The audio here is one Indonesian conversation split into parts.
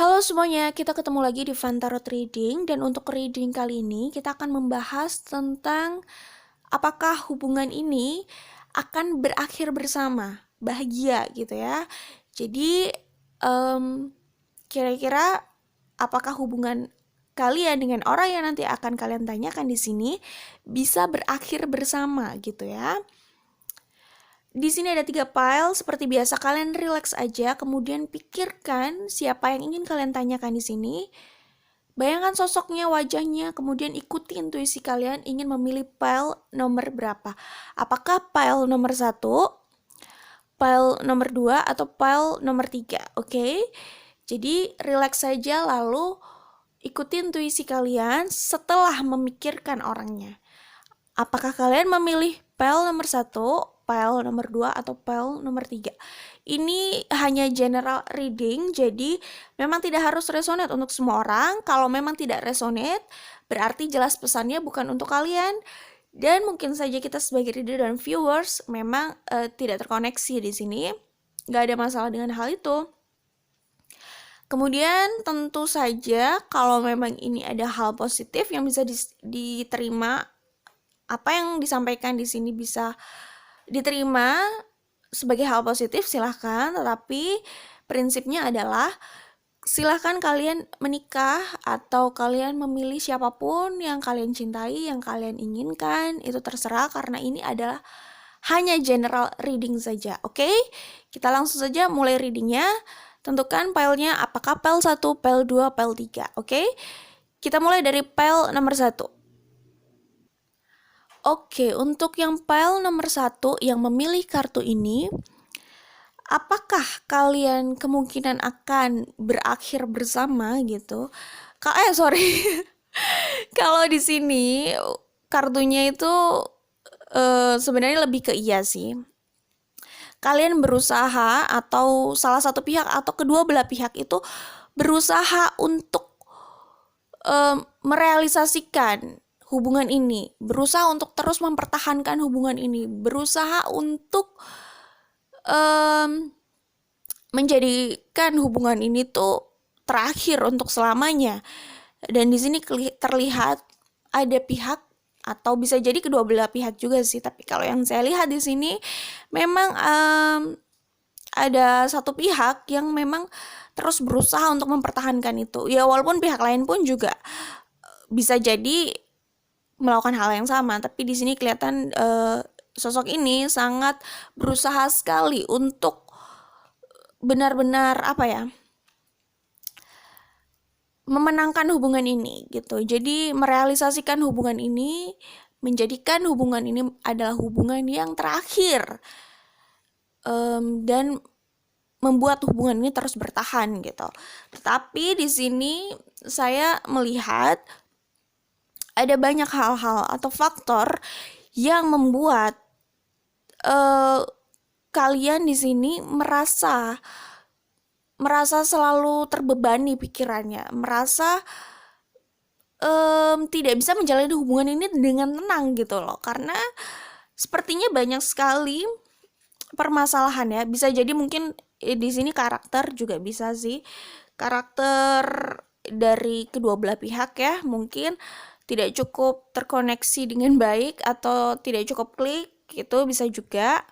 Halo semuanya, kita ketemu lagi di Fun Tarot Reading. Dan untuk reading kali ini kita akan membahas tentang apakah hubungan ini akan berakhir bersama, bahagia gitu ya. Jadi kira-kira apakah hubungan kalian dengan orang yang nanti akan kalian tanyakan di sini bisa berakhir bersama gitu ya. Di sini ada 3 pile, seperti biasa kalian relax aja, kemudian pikirkan siapa yang ingin kalian tanyakan di sini. Bayangkan sosoknya, wajahnya, kemudian ikuti intuisi kalian ingin memilih pile nomor berapa. Apakah pile nomor 1, pile nomor 2, atau pile nomor 3, oke? Jadi relax saja lalu ikuti intuisi kalian setelah memikirkan orangnya. Apakah kalian memilih pile nomor 1, pile nomor 2, atau pile nomor 3? Ini hanya general reading, jadi memang tidak harus resonate untuk semua orang. Kalau memang tidak resonate, berarti jelas pesannya bukan untuk kalian. Dan mungkin saja kita sebagai reader dan viewers memang tidak terkoneksi di sini. Nggak ada masalah dengan hal itu. Kemudian tentu saja kalau memang ini ada hal positif yang bisa diterima, apa yang disampaikan di sini bisa diterima sebagai hal positif, silahkan. Tetapi prinsipnya adalah silahkan kalian menikah atau kalian memilih siapapun yang kalian cintai, yang kalian inginkan, itu terserah karena ini adalah hanya general reading saja. Oke, kita langsung saja mulai readingnya. Tentukan pilenya apakah pile 1, pile 2, pile 3. Oke, kita mulai dari pile nomor 1. Oke, untuk yang pile nomor 1 yang memilih kartu ini, apakah kalian kemungkinan akan berakhir bersama gitu? Sorry. Kalau di sini kartunya itu sebenarnya lebih ke iya sih. Kalian berusaha atau salah satu pihak atau kedua belah pihak itu berusaha untuk merealisasikan hubungan ini, berusaha untuk terus mempertahankan hubungan ini, berusaha untuk menjadikan hubungan ini tuh terakhir untuk selamanya. Dan di sini terlihat ada pihak atau bisa jadi kedua belah pihak juga sih. Tapi kalau yang saya lihat di sini memang ada satu pihak yang memang terus berusaha untuk mempertahankan itu. Ya walaupun pihak lain pun juga bisa jadi melakukan hal yang sama, tapi di sini kelihatan sosok ini sangat berusaha sekali untuk benar-benar memenangkan hubungan ini gitu. Jadi merealisasikan hubungan ini, menjadikan hubungan ini adalah hubungan yang terakhir, dan membuat hubungan ini terus bertahan gitu. Tetapi di sini saya melihat ada banyak hal-hal atau faktor yang membuat kalian di sini merasa selalu terbebani pikirannya, merasa tidak bisa menjalani hubungan ini dengan tenang gitu loh, karena sepertinya banyak sekali permasalahan ya. Bisa jadi mungkin di sini karakter juga bisa sih, karakter dari kedua belah pihak ya, mungkin tidak cukup terkoneksi dengan baik atau tidak cukup klik, itu bisa juga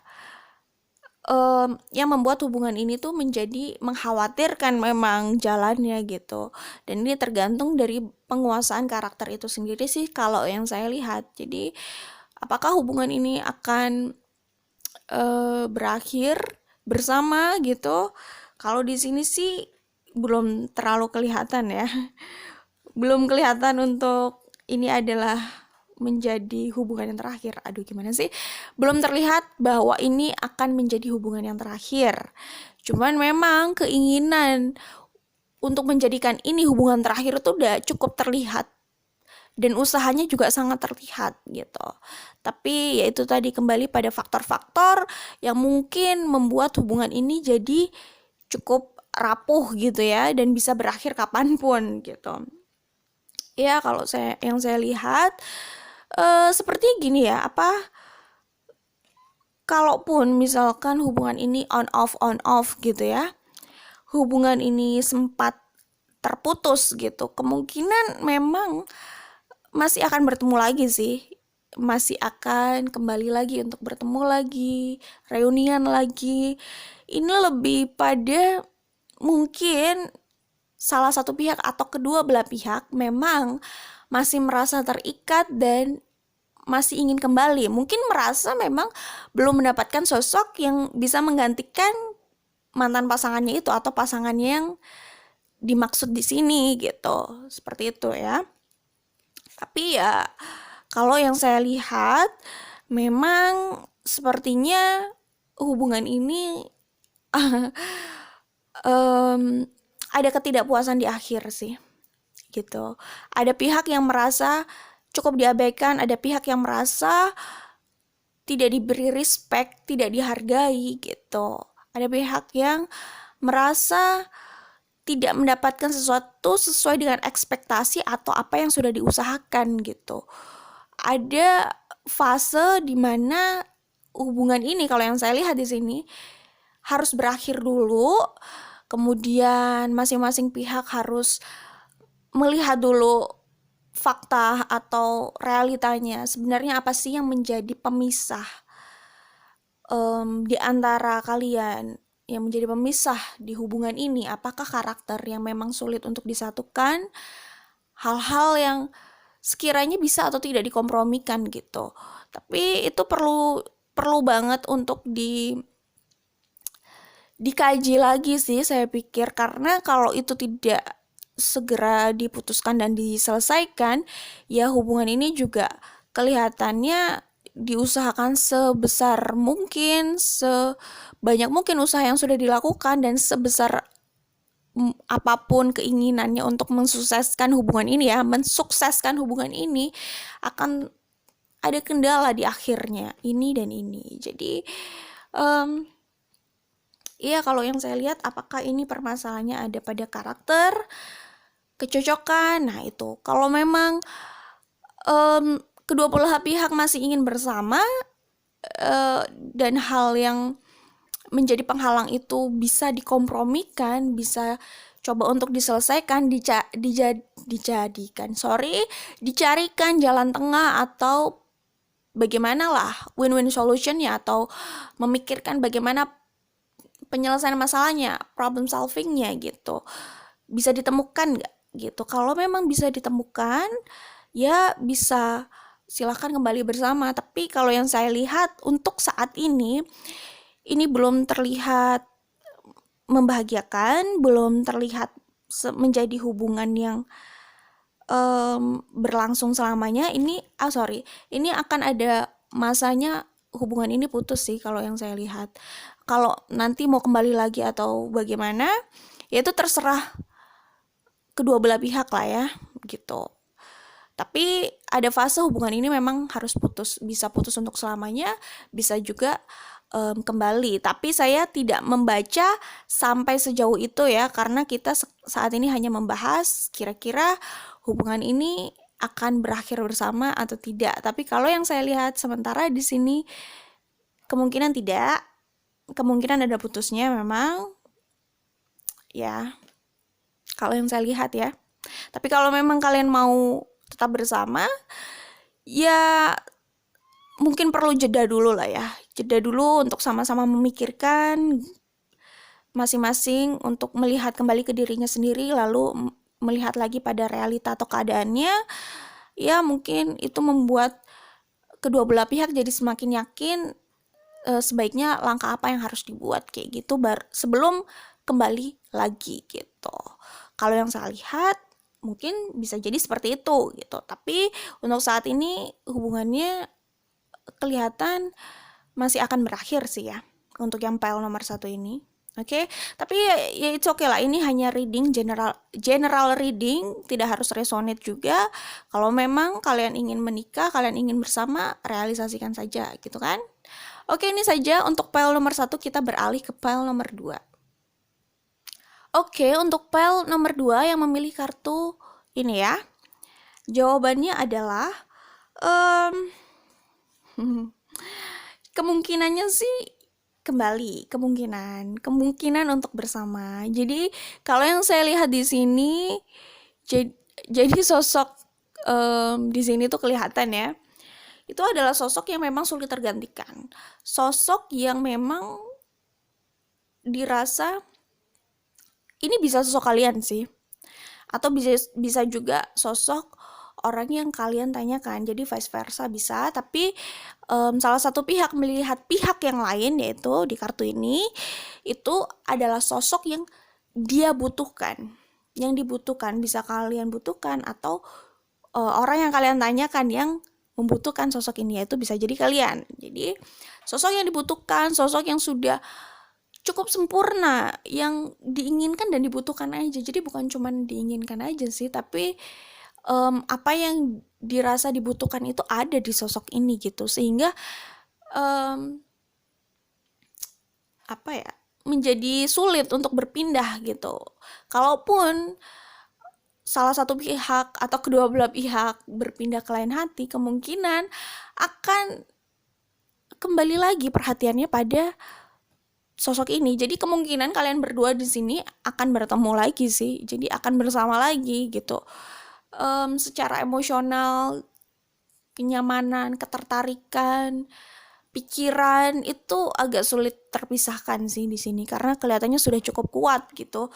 yang membuat hubungan ini tuh menjadi mengkhawatirkan memang jalannya gitu. Dan ini tergantung dari penguasaan karakter itu sendiri sih kalau yang saya lihat. Jadi apakah hubungan ini akan berakhir bersama gitu? Kalau di sini sih belum terlalu kelihatan ya. Belum kelihatan untuk ini adalah menjadi hubungan yang terakhir. Aduh, gimana sih? Belum terlihat bahwa ini akan menjadi hubungan yang terakhir. Cuman memang keinginan untuk menjadikan ini hubungan terakhir itu udah cukup terlihat. Dan usahanya juga sangat terlihat gitu. Tapi ya itu tadi, kembali pada faktor-faktor yang mungkin membuat hubungan ini jadi cukup rapuh gitu ya. Dan bisa berakhir kapanpun gitu. Ya kalau yang saya lihat sepertinya gini ya, kalaupun misalkan hubungan ini on off gitu ya, hubungan ini sempat terputus gitu. Kemungkinan memang masih akan bertemu lagi sih. Masih akan kembali lagi untuk bertemu lagi, reunian lagi. Ini lebih pada mungkin salah satu pihak atau kedua belah pihak memang masih merasa terikat dan masih ingin kembali. Mungkin merasa memang belum mendapatkan sosok yang bisa menggantikan mantan pasangannya itu atau pasangannya yang dimaksud di sini gitu. Seperti itu ya. Tapi ya kalau yang saya lihat memang sepertinya hubungan ini ada ketidakpuasan di akhir sih gitu. Ada pihak yang merasa cukup diabaikan, ada pihak yang merasa tidak diberi respect, tidak dihargai gitu. Ada pihak yang merasa tidak mendapatkan sesuatu sesuai dengan ekspektasi atau apa yang sudah diusahakan gitu. Ada fase di mana hubungan ini kalau yang saya lihat di sini harus berakhir dulu, kemudian masing-masing pihak harus melihat dulu fakta atau realitanya. Sebenarnya apa sih yang menjadi pemisah di antara kalian, yang menjadi pemisah di hubungan ini? Apakah karakter yang memang sulit untuk disatukan, hal-hal yang sekiranya bisa atau tidak dikompromikan gitu. Tapi itu perlu banget untuk dikaji lagi sih saya pikir, karena kalau itu tidak segera diputuskan dan diselesaikan, ya hubungan ini juga kelihatannya diusahakan sebesar mungkin, sebanyak mungkin usaha yang sudah dilakukan dan sebesar apapun keinginannya untuk mensukseskan hubungan ini akan ada kendala di akhirnya, ini dan ini. Jadi iya, kalau yang saya lihat apakah ini permasalahannya ada pada karakter, kecocokan. Nah itu kalau memang kedua belah pihak masih ingin bersama dan hal yang menjadi penghalang itu bisa dikompromikan, bisa coba untuk diselesaikan, dicarikan jalan tengah atau bagaimana lah win-win solution-nya, atau memikirkan bagaimana penyelesaian masalahnya, problem solving-nya gitu. Bisa ditemukan nggak gitu. Kalau memang bisa ditemukan, ya bisa silahkan kembali bersama. Tapi kalau yang saya lihat untuk saat ini belum terlihat membahagiakan, belum terlihat menjadi hubungan yang berlangsung selamanya. Ini akan ada masanya hubungan ini putus sih kalau yang saya lihat. Kalau nanti mau kembali lagi atau bagaimana, ya itu terserah kedua belah pihak lah ya gitu. Tapi ada fase hubungan ini memang harus putus, bisa putus untuk selamanya, bisa juga kembali. Tapi saya tidak membaca sampai sejauh itu ya, karena kita saat ini hanya membahas kira-kira hubungan ini akan berakhir bersama atau tidak. Tapi kalau yang saya lihat sementara di sini kemungkinan tidak, kemungkinan ada putusnya memang ya. Kalau yang saya lihat ya. Tapi kalau memang kalian mau tetap bersama, ya mungkin perlu jeda dulu lah ya. Jeda dulu untuk sama-sama memikirkan masing-masing, untuk melihat kembali ke dirinya sendiri, lalu melihat lagi pada realita atau keadaannya. Ya mungkin itu membuat kedua belah pihak jadi semakin yakin sebaiknya langkah apa yang harus dibuat kayak gitu sebelum kembali lagi gitu. Kalau yang saya lihat mungkin bisa jadi seperti itu gitu. Tapi untuk saat ini hubungannya kelihatan masih akan berakhir sih ya untuk yang pile nomor 1 ini. Oke, tapi ya it's okay lah, ini hanya reading, general reading, tidak harus resonate juga. Kalau memang kalian ingin menikah, kalian ingin bersama, realisasikan saja gitu kan. Oke, ini saja untuk pile nomor 1, kita beralih ke pile nomor 2. Oke, untuk pile nomor 2 yang memilih kartu ini ya, jawabannya adalah kemungkinannya sih kembali kemungkinan untuk bersama. Jadi kalau yang saya lihat di sini, jadi sosok di sini tuh kelihatan ya, itu adalah sosok yang memang sulit tergantikan, sosok yang memang dirasa ini bisa sosok kalian sih, atau bisa juga sosok orang yang kalian tanyakan, jadi vice versa bisa. Tapi salah satu pihak melihat pihak yang lain, yaitu di kartu ini itu adalah sosok yang dia butuhkan, yang dibutuhkan, bisa kalian butuhkan, atau orang yang kalian tanyakan yang membutuhkan sosok ini, yaitu bisa jadi kalian. Jadi sosok yang dibutuhkan, sosok yang sudah cukup sempurna, yang diinginkan dan dibutuhkan aja. Jadi bukan cuma diinginkan aja sih, tapi apa yang dirasa dibutuhkan itu ada di sosok ini gitu, sehingga apa ya, menjadi sulit untuk berpindah gitu. Kalaupun salah satu pihak atau kedua belah pihak berpindah ke lain hati, kemungkinan akan kembali lagi perhatiannya pada sosok ini. Jadi kemungkinan kalian berdua di sini akan bertemu lagi sih. Jadi akan bersama lagi gitu. Secara emosional, kenyamanan, ketertarikan, pikiran itu agak sulit terpisahkan sih di sini karena kelihatannya sudah cukup kuat gitu.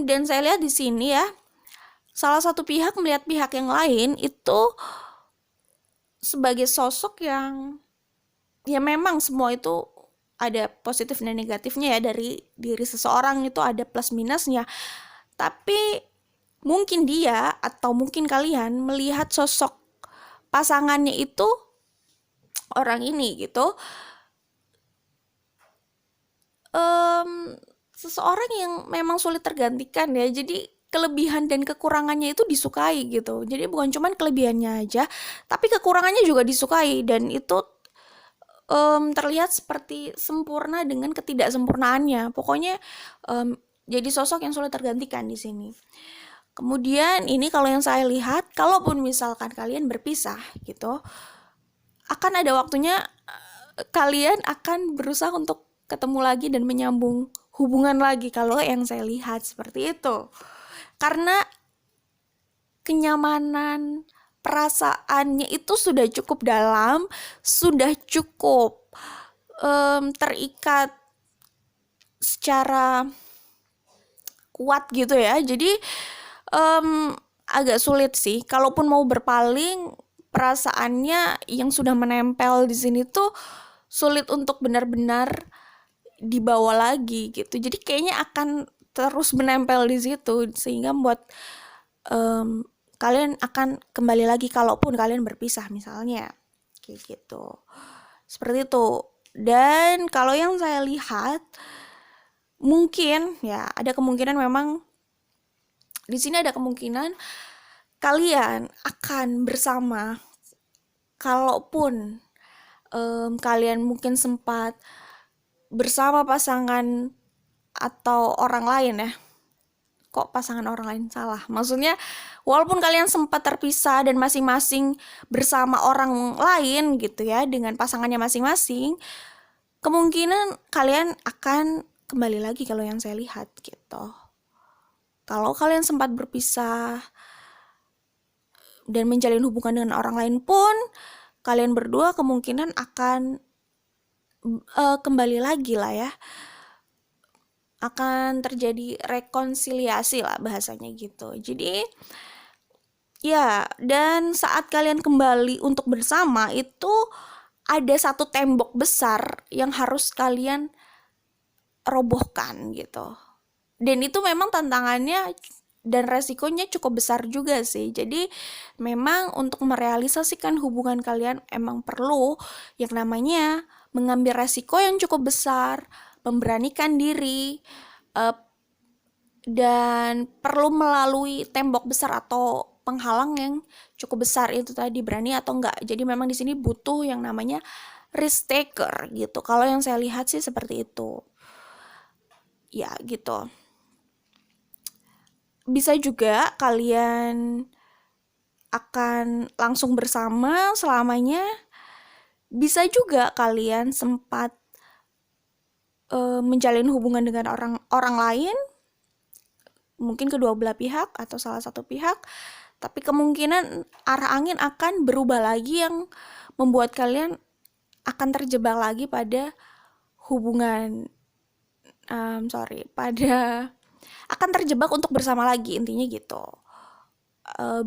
Dan saya lihat di sini ya, salah satu pihak melihat pihak yang lain itu sebagai sosok yang ya memang semua itu ada positif dan negatifnya ya, dari diri seseorang itu ada plus minusnya. Tapi mungkin dia atau mungkin kalian melihat sosok pasangannya itu orang ini gitu, seseorang yang memang sulit tergantikan ya. Jadi kelebihan dan kekurangannya itu disukai gitu. Jadi bukan cuman kelebihannya aja, tapi kekurangannya juga disukai, dan itu terlihat seperti sempurna dengan ketidaksempurnaannya. Pokoknya jadi sosok yang sulit tergantikan di sini. Kemudian ini kalau yang saya lihat, kalaupun misalkan kalian berpisah gitu, akan ada waktunya kalian akan berusaha untuk ketemu lagi dan menyambung hubungan lagi, kalau yang saya lihat seperti itu. Karena kenyamanan, perasaannya itu sudah cukup dalam, sudah cukup terikat secara kuat gitu ya. Jadi agak sulit sih. Kalaupun mau berpaling, perasaannya yang sudah menempel di sini tuh sulit untuk benar-benar dibawa lagi gitu. Jadi kayaknya akan terus menempel di situ, sehingga membuat kalian akan kembali lagi kalaupun kalian berpisah misalnya, kayak gitu. Seperti itu. Dan kalau yang saya lihat, mungkin ya ada kemungkinan memang di sini ada kemungkinan kalian akan bersama kalaupun kalian mungkin sempat bersama pasangan atau orang lain ya. Kok pasangan orang lain, salah. Maksudnya walaupun kalian sempat terpisah dan masing-masing bersama orang lain gitu ya, dengan pasangannya masing-masing, kemungkinan kalian akan kembali lagi kalau yang saya lihat gitu. Kalau kalian sempat berpisah dan menjalin hubungan dengan orang lain pun, kalian berdua kemungkinan akan kembali lagi lah ya. Akan terjadi rekonsiliasi lah bahasanya gitu. Jadi ya, dan saat kalian kembali untuk bersama itu ada satu tembok besar yang harus kalian robohkan gitu. Dan itu memang tantangannya dan resikonya cukup besar juga sih. Jadi memang untuk merealisasikan hubungan kalian emang perlu yang namanya mengambil resiko yang cukup besar, memberanikan diri, dan perlu melalui tembok besar atau penghalang yang cukup besar itu tadi, berani atau enggak. Jadi memang di sini butuh yang namanya risk taker gitu. Kalau yang saya lihat sih seperti itu. Ya gitu. Bisa juga kalian akan langsung bersama selamanya. Bisa juga kalian sempat menjalin hubungan dengan orang lain, mungkin kedua belah pihak atau salah satu pihak, tapi kemungkinan arah angin akan berubah lagi yang membuat kalian akan terjebak lagi pada hubungan, pada akan terjebak untuk bersama lagi, intinya gitu.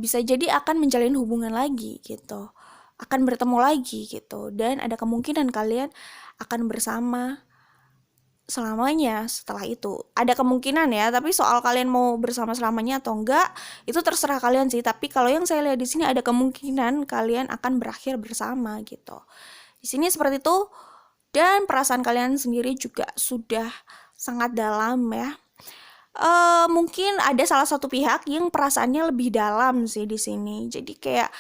Bisa jadi akan menjalin hubungan lagi gitu, akan bertemu lagi gitu, dan ada kemungkinan kalian akan bersama selamanya setelah itu. Ada kemungkinan ya, tapi soal kalian mau bersama selamanya atau enggak, itu terserah kalian sih. Tapi kalau yang saya lihat di sini ada kemungkinan kalian akan berakhir bersama gitu. Di sini seperti itu, dan perasaan kalian sendiri juga sudah sangat dalam ya. Mungkin ada salah satu pihak yang perasaannya lebih dalam sih di sini. Jadi kayak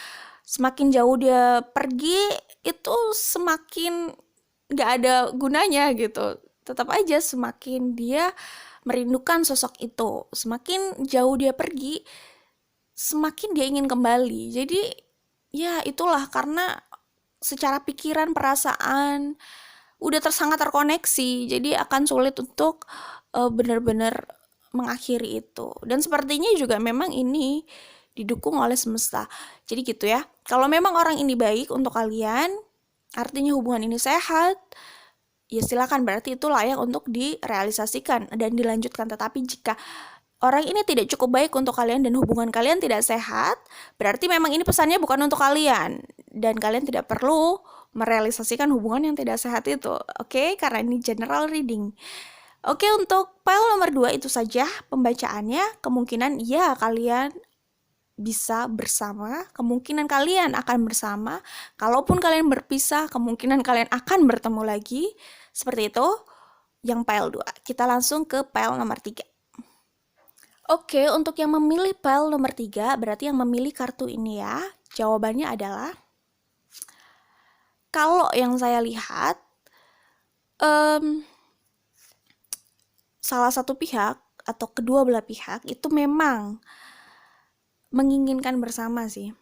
semakin jauh dia pergi, itu semakin nggak ada gunanya gitu. Tetap aja semakin dia merindukan sosok itu, semakin jauh dia pergi, semakin dia ingin kembali. Jadi ya itulah, karena secara pikiran, perasaan udah sangat terkoneksi, jadi akan sulit untuk benar-benar mengakhiri itu. Dan sepertinya juga memang ini didukung oleh semesta. Jadi gitu ya. Kalau memang orang ini baik untuk kalian, artinya hubungan ini sehat, ya silakan, berarti itu layak untuk direalisasikan dan dilanjutkan. Tetapi jika orang ini tidak cukup baik untuk kalian dan hubungan kalian tidak sehat, berarti memang ini pesannya bukan untuk kalian dan kalian tidak perlu merealisasikan hubungan yang tidak sehat itu. Oke, karena ini general reading. Oke, untuk file nomor 2 itu saja pembacaannya. Kemungkinan ya kalian bisa bersama, kemungkinan kalian akan bersama. Kalaupun kalian berpisah, kemungkinan kalian akan bertemu lagi. Seperti itu yang file 2. Kita langsung ke file nomor 3. Oke, untuk yang memilih file nomor 3, berarti yang memilih kartu ini ya. Jawabannya adalah, kalau yang saya lihat, salah satu pihak atau kedua belah pihak itu memang menginginkan bersama sih.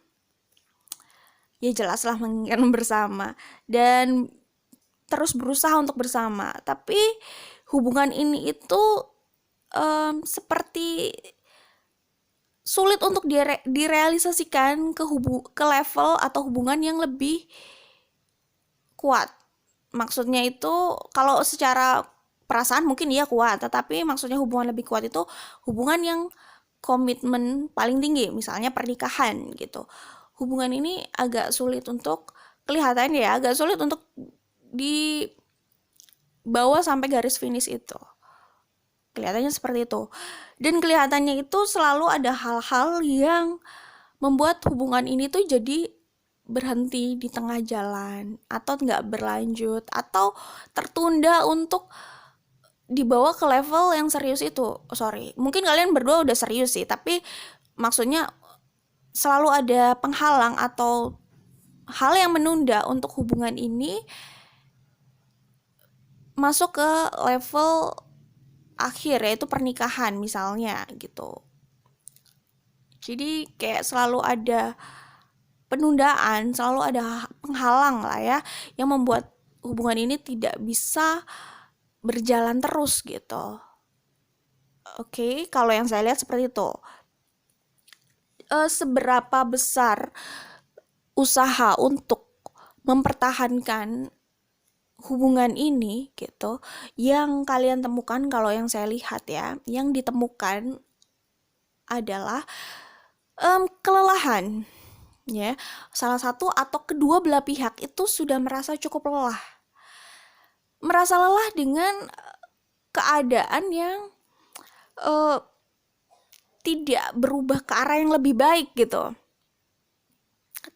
Ya jelaslah menginginkan bersama dan terus berusaha untuk bersama. Tapi hubungan ini itu seperti sulit untuk direalisasikan ke level atau hubungan yang lebih kuat. Maksudnya itu kalau secara perasaan mungkin iya kuat, tetapi maksudnya hubungan lebih kuat itu hubungan yang komitmen paling tinggi, misalnya pernikahan gitu. Hubungan ini agak sulit untuk kelihatannya ya, agak sulit untuk dibawa sampai garis finish itu. Kelihatannya seperti itu. Dan kelihatannya itu selalu ada hal-hal yang membuat hubungan ini tuh jadi berhenti di tengah jalan, atau nggak berlanjut, atau tertunda untuk dibawa ke level yang serius itu. Mungkin kalian berdua udah serius sih, tapi maksudnya selalu ada penghalang atau hal yang menunda untuk hubungan ini masuk ke level akhir, yaitu pernikahan misalnya gitu. Jadi kayak selalu ada penundaan, selalu ada penghalang lah ya, yang membuat hubungan ini tidak bisa berjalan terus gitu. Oke, kalau yang saya lihat seperti itu. Seberapa besar usaha untuk mempertahankan hubungan ini gitu, yang kalian temukan, kalau yang saya lihat ya, yang ditemukan adalah kelelahan ya. Salah satu atau kedua belah pihak itu sudah merasa cukup lelah. Merasa lelah dengan keadaan yang tidak berubah ke arah yang lebih baik gitu.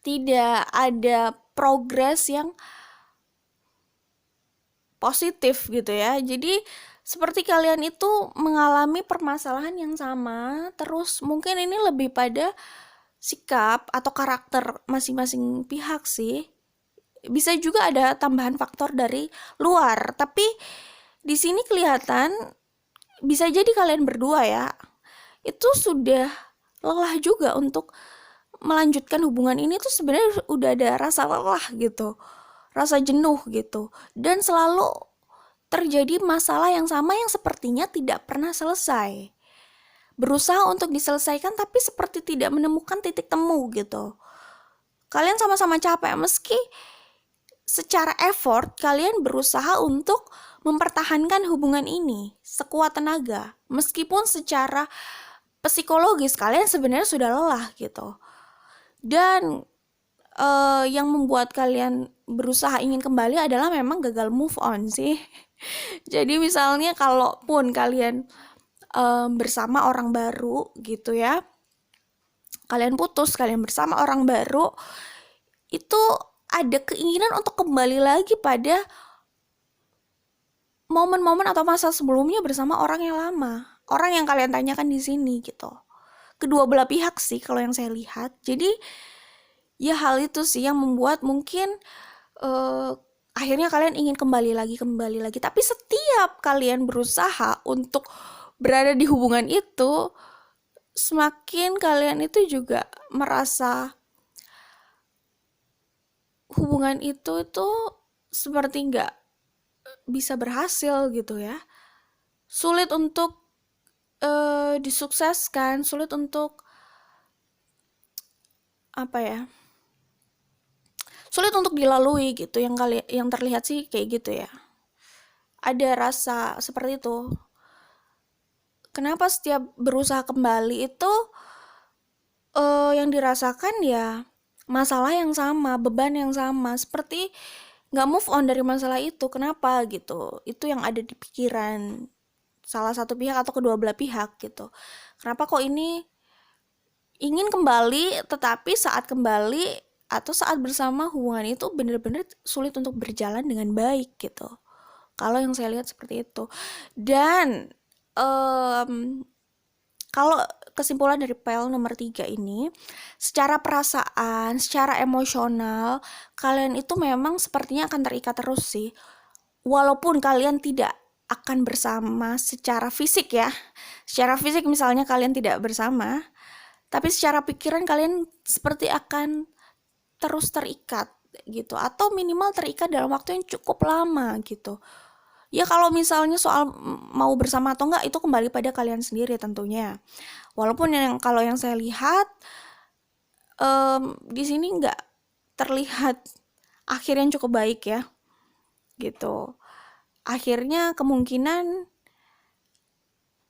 Tidak ada progres yang positif gitu ya. Jadi seperti kalian itu mengalami permasalahan yang sama, terus mungkin ini lebih pada sikap atau karakter masing-masing pihak sih. Bisa juga ada tambahan faktor dari luar, tapi di sini kelihatan bisa jadi kalian berdua ya, itu sudah lelah juga untuk melanjutkan hubungan ini tuh sebenarnya udah ada rasa lelah gitu, rasa jenuh gitu, dan selalu terjadi masalah yang sama yang sepertinya tidak pernah selesai. Berusaha untuk diselesaikan tapi seperti tidak menemukan titik temu gitu. Kalian sama-sama capek meski secara effort kalian berusaha untuk mempertahankan hubungan ini sekuat tenaga. Meskipun secara psikologis kalian sebenarnya sudah lelah gitu. Dan yang membuat kalian berusaha ingin kembali adalah memang gagal move on sih. Jadi misalnya kalaupun kalian bersama orang baru gitu ya, kalian putus, kalian bersama orang baru, itu ada keinginan untuk kembali lagi pada momen-momen atau masa sebelumnya bersama orang yang lama, orang yang kalian tanyakan di sini gitu. Kedua belah pihak sih kalau yang saya lihat. Jadi ya hal itu sih yang membuat mungkin akhirnya kalian ingin kembali lagi. Tapi setiap kalian berusaha untuk berada di hubungan itu, semakin kalian itu juga merasa hubungan itu seperti nggak bisa berhasil gitu ya. Sulit untuk disukseskan, sulit untuk sulit untuk dilalui gitu. Yang terlihat sih kayak gitu ya. Ada rasa seperti itu. Kenapa setiap berusaha kembali itu yang dirasakan ya masalah yang sama, beban yang sama, seperti nggak move on dari masalah itu. Kenapa gitu? Itu yang ada di pikiran salah satu pihak atau kedua belah pihak gitu. Kenapa kok ini ingin kembali, tetapi saat kembali atau saat bersama hubungan itu benar-benar sulit untuk berjalan dengan baik gitu. Kalau yang saya lihat seperti itu. Dan kalau kesimpulan dari pile nomor 3 ini, secara perasaan, secara emosional, kalian itu memang sepertinya akan terikat terus sih. Walaupun kalian tidak akan bersama secara fisik ya. Secara fisik misalnya kalian tidak bersama, tapi secara pikiran kalian seperti akan terus terikat gitu. Atau minimal terikat dalam waktu yang cukup lama gitu. Ya kalau misalnya soal mau bersama atau enggak itu kembali pada kalian sendiri tentunya. Walaupun kalau yang saya lihat di sini enggak terlihat akhir yang cukup baik ya, gitu. Akhirnya kemungkinan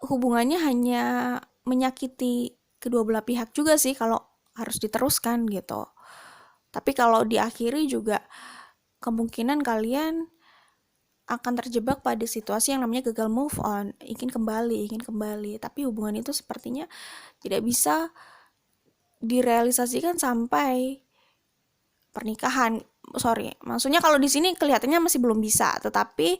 hubungannya hanya menyakiti kedua belah pihak juga sih kalau harus diteruskan gitu. Tapi kalau diakhiri juga kemungkinan kalian akan terjebak pada situasi yang namanya gagal move on, ingin kembali, tapi hubungan itu sepertinya tidak bisa direalisasikan sampai pernikahan. Maksudnya kalau di sini kelihatannya masih belum bisa, tetapi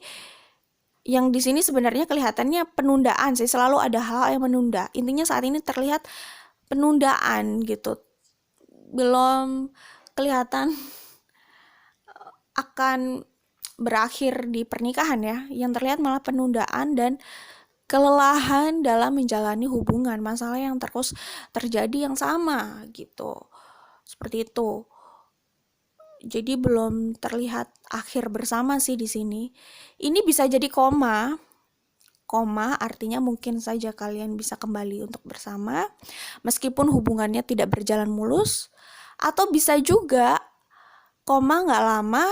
yang di sini sebenarnya kelihatannya penundaan sih, selalu ada hal yang menunda. Intinya saat ini terlihat penundaan gitu, belum kelihatan akan berakhir di pernikahan ya. Yang terlihat malah penundaan dan kelelahan dalam menjalani hubungan, masalah yang terus terjadi yang sama gitu. Seperti itu. Jadi belum terlihat akhir bersama sih di sini. Ini bisa jadi koma. Koma artinya mungkin saja kalian bisa kembali untuk bersama meskipun hubungannya tidak berjalan mulus, atau bisa juga koma nggak lama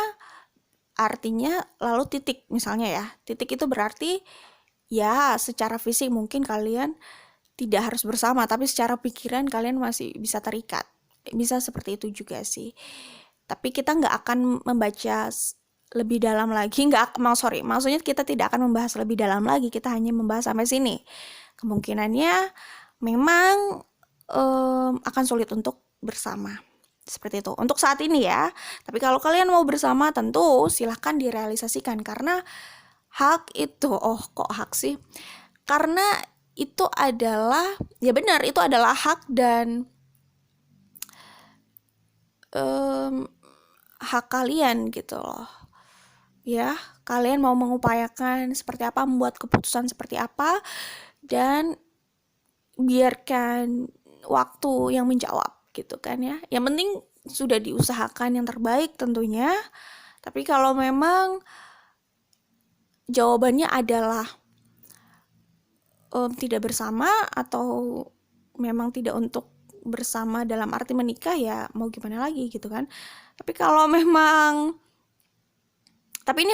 artinya lalu titik misalnya ya. Titik itu berarti ya secara fisik mungkin kalian tidak harus bersama, tapi secara pikiran kalian masih bisa terikat. Bisa seperti itu juga sih. Tapi kita nggak akan membaca lebih dalam lagi, maksudnya kita tidak akan membahas lebih dalam lagi, kita hanya membahas sampai sini. Kemungkinannya memang akan sulit untuk bersama. Seperti itu untuk saat ini ya. Tapi kalau kalian mau bersama tentu silahkan direalisasikan, karena hak itu, kok hak sih? Karena itu adalah, ya benar, itu adalah hak dan hak kalian gitu loh. Ya, kalian mau mengupayakan seperti apa, membuat keputusan seperti apa, dan biarkan waktu yang menjawab gitu kan ya. Yang penting sudah diusahakan yang terbaik tentunya. Tapi kalau memang jawabannya adalah tidak bersama atau memang tidak untuk bersama dalam arti menikah, ya mau gimana lagi gitu kan. Tapi kalau memang, tapi ini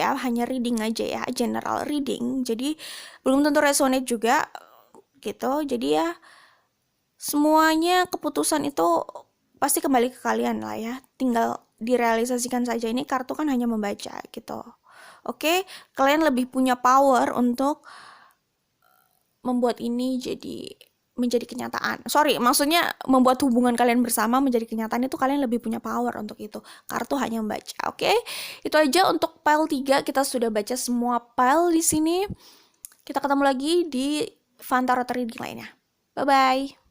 hanya reading aja ya, general reading, jadi belum tentu resonate juga gitu. Jadi ya semuanya keputusan itu pasti kembali ke kalian lah ya, tinggal direalisasikan saja. Ini kartu kan hanya membaca gitu. Oke, kalian lebih punya power untuk membuat ini menjadi kenyataan. Sorry, maksudnya membuat hubungan kalian bersama menjadi kenyataan, itu kalian lebih punya power untuk itu. Kartu hanya membaca, oke? Itu aja untuk pile 3, kita sudah baca semua pile di sini. Kita ketemu lagi di Fanta Tarot Reading lainnya. Bye-bye.